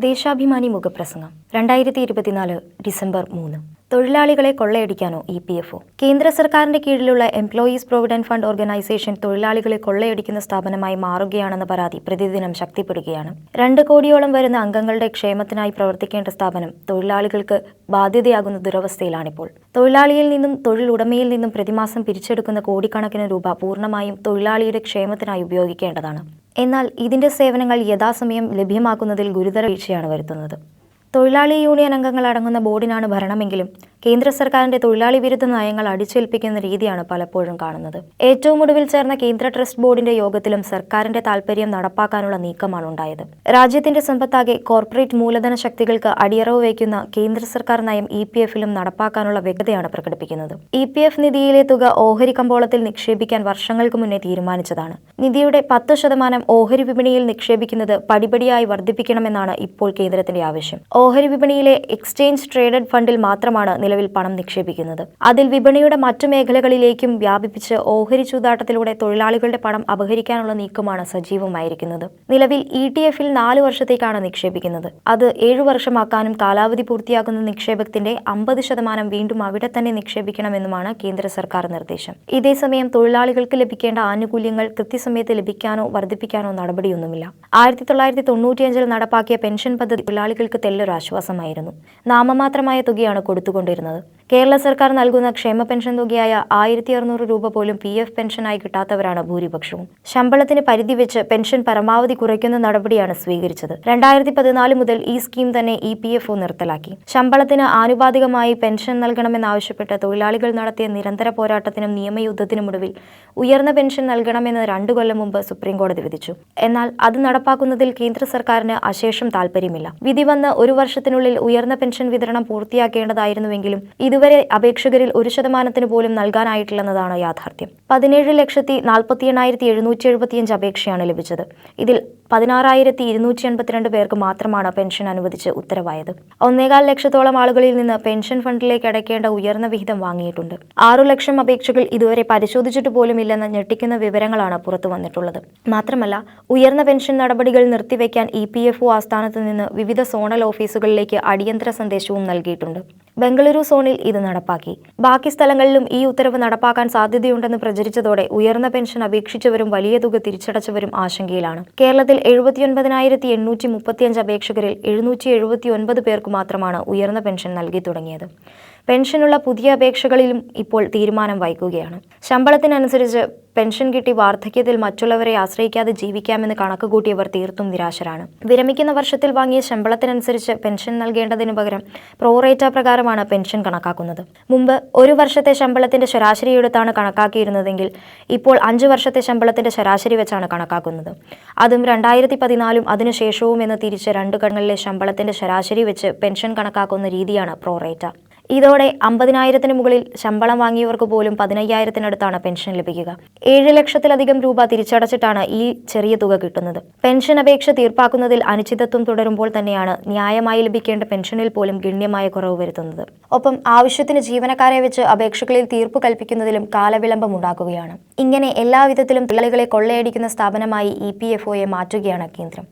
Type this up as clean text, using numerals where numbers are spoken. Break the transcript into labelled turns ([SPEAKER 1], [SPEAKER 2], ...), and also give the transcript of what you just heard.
[SPEAKER 1] ദേശാഭിമാനി മുഖപ്രസംഗം 2024 ഡിസംബർ 3. തൊഴിലാളികളെ കൊള്ളയടിക്കാനോ EPFO? കേന്ദ്ര സർക്കാരിന്റെ കീഴിലുള്ള എംപ്ലോയീസ് പ്രൊവിഡന്റ് ഫണ്ട് ഓർഗനൈസേഷൻ തൊഴിലാളികളെ കൊള്ളയടിക്കുന്ന സ്ഥാപനമായി മാറുകയാണെന്ന പരാതി പ്രതിദിനം ശക്തിപ്പെടുകയാണ്. 2 കോടിയോളം വരുന്ന അംഗങ്ങളുടെ ക്ഷേമത്തിനായി പ്രവർത്തിക്കേണ്ട സ്ഥാപനം തൊഴിലാളികൾക്ക് ബാധ്യതയാകുന്ന ദുരവസ്ഥയിലാണിപ്പോൾ. തൊഴിലാളിയിൽ നിന്നും തൊഴിലുടമയിൽ നിന്നും പ്രതിമാസം പിരിച്ചെടുക്കുന്ന കോടിക്കണക്കിന് രൂപ പൂർണ്ണമായും തൊഴിലാളിയുടെ ക്ഷേമത്തിനായി ഉപയോഗിക്കേണ്ടതാണ്. എന്നാൽ ഇതിന്റെ സേവനങ്ങൾ യഥാസമയം ലഭ്യമാക്കുന്നതിൽ ഗുരുതര വീഴ്ചയാണ് വരുത്തുന്നത്. തൊഴിലാളി യൂണിയൻ അംഗങ്ങൾ അടങ്ങുന്ന ബോർഡിനാണ് ഭരണമെങ്കിലും കേന്ദ്ര സർക്കാരിന്റെ തൊഴിലാളി വിരുദ്ധ നയങ്ങൾ അടിച്ചേൽപ്പിക്കുന്ന രീതിയാണ് പലപ്പോഴും കാണുന്നത്. ഏറ്റവും ഒടുവിൽ ചേർന്ന കേന്ദ്ര ട്രസ്റ്റ് ബോർഡിന്റെ യോഗത്തിലും സർക്കാരിന്റെ താൽപര്യം നടപ്പാക്കാനുള്ള നീക്കമാണ് ഉണ്ടായത്. രാജ്യത്തിന്റെ സമ്പത്താകെ കോർപ്പറേറ്റ് മൂലധന ശക്തികൾക്ക് അടിയറവ് വയ്ക്കുന്ന കേന്ദ്ര സർക്കാർ നയം EPFലും നടപ്പാക്കാനുള്ള വ്യഗ്രതയാണ് പ്രകടിപ്പിക്കുന്നത്. EPF നിധിയിലെ തുക ഓഹരി കമ്പോളത്തിൽ നിക്ഷേപിക്കാൻ വർഷങ്ങൾക്ക് മുന്നേ തീരുമാനിച്ചതാണ്. നിധിയുടെ 10% ഓഹരി വിപണിയിൽ നിക്ഷേപിക്കുന്നത് പടിപടിയായി വർദ്ധിപ്പിക്കണമെന്നാണ് ഇപ്പോൾ കേന്ദ്രത്തിന്റെ ആവശ്യം. ഓഹരി വിപണിയിലെ എക്സ്ചേഞ്ച് ട്രേഡഡ് ഫണ്ടിൽ മാത്രമാണ് നിലവിൽ പണം നിക്ഷേപിക്കുന്നത്. അതിൽ വിപണിയുടെ മറ്റു മേഖലകളിലേക്കും വ്യാപിപ്പിച്ച് ഓഹരി ചൂതാട്ടത്തിലൂടെ തൊഴിലാളികളുടെ പണം അപഹരിക്കാനുള്ള നീക്കമാണ് സജീവമായിരിക്കുന്നത്. നിലവിൽ ETF-ൽ 4 വർഷത്തേക്കാണ് നിക്ഷേപിക്കുന്നത്. അത് 7 വർഷമാക്കാനും കാലാവധി പൂർത്തിയാക്കുന്ന നിക്ഷേപത്തിന്റെ 50% വീണ്ടും അവിടെ തന്നെ നിക്ഷേപിക്കണമെന്നുമാണ് കേന്ദ്ര സർക്കാർ നിർദ്ദേശം. ഇതേസമയം തൊഴിലാളികൾക്ക് ലഭിക്കേണ്ട ആനുകൂല്യങ്ങൾ കൃത്യസമയത്ത് ലഭിക്കാനോ വർദ്ധിപ്പിക്കാനോ നടപടിയൊന്നുമില്ല. 1995-ൽ നടപ്പാക്കിയ പെൻഷൻ പദ്ധതി തൊഴിലാളികൾക്ക് ആശ്വാസമായിരുന്നു. നാമമാത്രമായ തുകയാണ് കൊടുത്തുകൊണ്ടിരുന്നത്. കേരള സർക്കാർ നൽകുന്ന ക്ഷേമ പെൻഷൻ തുകയായ 1600 രൂപ പോലും PF പെൻഷനായി കിട്ടാത്തവരാണ് ഭൂരിപക്ഷവും. ശമ്പളത്തിന് പരിധി വെച്ച് പെൻഷൻ പരമാവധി കുറയ്ക്കുന്ന നടപടിയാണ് സ്വീകരിച്ചത്. 2014 മുതൽ ഈ സ്കീം തന്നെ EPFO നിർത്തലാക്കി. ശമ്പളത്തിന് ആനുപാതികമായി പെൻഷൻ നൽകണമെന്നാവശ്യപ്പെട്ട് തൊഴിലാളികൾ നടത്തിയ നിരന്തര പോരാട്ടത്തിനും നിയമയുദ്ധത്തിനുമൊടുവിൽ ഉയർന്ന പെൻഷൻ നൽകണമെന്ന് 2 കൊല്ലം മുമ്പ് സുപ്രീംകോടതി വിധിച്ചു. എന്നാൽ അത് നടപ്പാക്കുന്നതിൽ കേന്ദ്ര സർക്കാരിന് അശേഷം താൽപര്യമില്ല. വിധി വന്ന് 1 വർഷത്തിനുള്ളിൽ ഉയർന്ന പെൻഷൻ വിതരണം പൂർത്തിയാക്കേണ്ടതായിരുന്നുവെങ്കിലും ഇതുവരെ അപേക്ഷകരിൽ 1% പോലും നൽകാനായിട്ടില്ലെന്നതാണ് യാഥാർത്ഥ്യം. 17,48,775 അപേക്ഷയാണ് ലഭിച്ചത്. ഇതിൽ 16,282 പേർക്ക് മാത്രമാണ് പെൻഷൻ അനുവദിച്ച് ഉത്തരവായത്. 1.25 ലക്ഷത്തോളം ആളുകളിൽ നിന്ന് പെൻഷൻ ഫണ്ടിലേക്ക് അടയ്ക്കേണ്ട ഉയർന്ന വിഹിതം വാങ്ങിയിട്ടുണ്ട്. 6 ലക്ഷം അപേക്ഷകൾ ഇതുവരെ പരിശോധിച്ചിട്ട് പോലുമില്ലെന്ന ഞെട്ടിക്കുന്ന വിവരങ്ങളാണ് പുറത്തു വന്നിട്ടുള്ളത്. മാത്രമല്ല, ഉയർന്ന പെൻഷൻ നടപടികൾ നിർത്തിവെക്കാൻ EPFO ആസ്ഥാനത്ത് നിന്ന് വിവിധ സോണൽ ഓഫീസുകളിലേക്ക് അടിയന്തര സന്ദേശവും നൽകിയിട്ടുണ്ട്. ബംഗളൂരു സോണിൽ ഇത് നടപ്പാക്കി. ബാക്കി സ്ഥലങ്ങളിലും ഈ ഉത്തരവ് നടപ്പാക്കാൻ സാധ്യതയുണ്ടെന്ന് പ്രചരിച്ചതോടെ ഉയർന്ന പെൻഷൻ അപേക്ഷിച്ചവരും വലിയ തുക തിരിച്ചടച്ചവരും ആശങ്കയിലാണ്. കേരളത്തിൽ 79,835 അപേക്ഷകരിൽ 779 പേർക്ക് മാത്രമാണ് ഉയർന്ന പെൻഷൻ നൽകി തുടങ്ങിയത്. പെൻഷനുള്ള പുതിയ അപേക്ഷകളിലും ഇപ്പോൾ തീരുമാനം വൈകുകയാണ്. ശമ്പളത്തിനനുസരിച്ച് പെൻഷൻ കിട്ടി വാർദ്ധക്യത്തിൽ മറ്റുള്ളവരെ ആശ്രയിക്കാതെ ജീവിക്കാമെന്ന് കണക്കുകൂട്ടിയവർ തീർത്തും നിരാശരാണ്. വിരമിക്കുന്ന വർഷത്തിൽ വാങ്ങിയ ശമ്പളത്തിനനുസരിച്ച് പെൻഷൻ നൽകേണ്ടതിനു പകരം പ്രോറേറ്റ പ്രകാരമാണ് പെൻഷൻ കണക്കാക്കുന്നത്. മുമ്പ് 1 വർഷത്തെ ശമ്പളത്തിന്റെ ശരാശരി എടുത്താണ് കണക്കാക്കിയിരുന്നതെങ്കിൽ ഇപ്പോൾ 5 വർഷത്തെ ശമ്പളത്തിന്റെ ശരാശരി വെച്ചാണ് കണക്കാക്കുന്നത്. അതും 2014 അതിനുശേഷവും എന്ന് തിരിച്ച് 2 ഘട്ടങ്ങളിലെ ശമ്പളത്തിന്റെ ശരാശരി വെച്ച് പെൻഷൻ കണക്കാക്കുന്ന രീതിയാണ് പ്രോറേറ്റ. ഇതോടെ 50,000-ന് മുകളിൽ ശമ്പളം വാങ്ങിയവർക്ക് പോലും 15,000-നടുത്താണ് പെൻഷൻ ലഭിക്കുക. 7 ലക്ഷത്തിലധികം രൂപ തിരിച്ചടച്ചിട്ടാണ് ഈ ചെറിയ തുക കിട്ടുന്നത്. പെൻഷൻ അപേക്ഷ തീർപ്പാക്കുന്നതിൽ അനിശ്ചിതത്വം തുടരുമ്പോൾ തന്നെയാണ് ന്യായമായി ലഭിക്കേണ്ട പെൻഷനിൽ പോലും ഗണ്യമായ കുറവ് വരുത്തുന്നത്. ഒപ്പം ആവശ്യത്തിന് ജീവനക്കാരെ വെച്ച് അപേക്ഷകളിൽ തീർപ്പ് കൽപ്പിക്കുന്നതിലും കാലവിളംബം ഉണ്ടാക്കുകയാണ്. ഇങ്ങനെ എല്ലാവിധത്തിലും തൊഴിലാളികളെ കൊള്ളയടിക്കുന്ന സ്ഥാപനമായി EPFOയെ മാറ്റുകയാണ് കേന്ദ്രം.